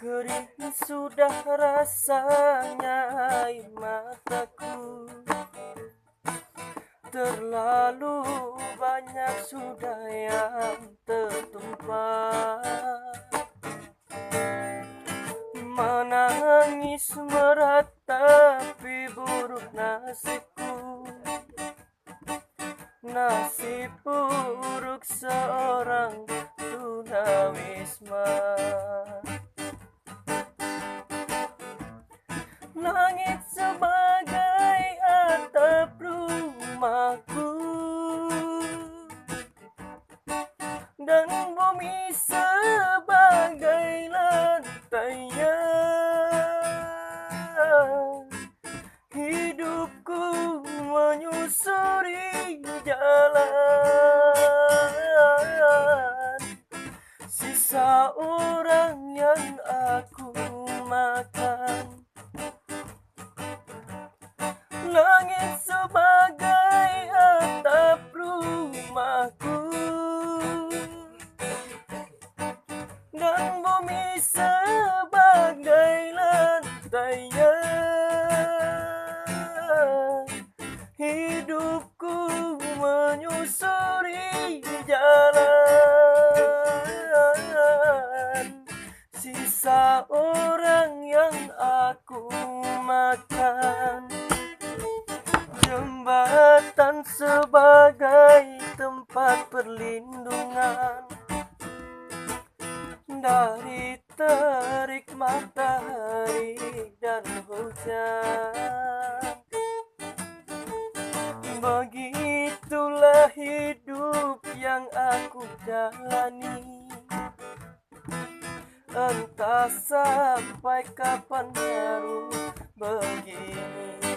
Kering sudah rasanya air mataku, terlalu banyak sudah yang tertumpah. Menangis meratapi buruk nasibku, nasib buruk seorang tunawisma. Langit sebagai atap rumahku, dan bumi sebagai lantainya. Hidupku menyusuri jalan, sisa orang yang aku makan. Langit sebagai atap rumahku, dan bumi sebagai lantainya. Hidupku menyusuri jalan, sisa orang yang aku makan. Jembatan sebagai tempat perlindungan dari terik matahari dan hujan. Begitulah hidup yang aku jalani, entah sampai kapan harus begini.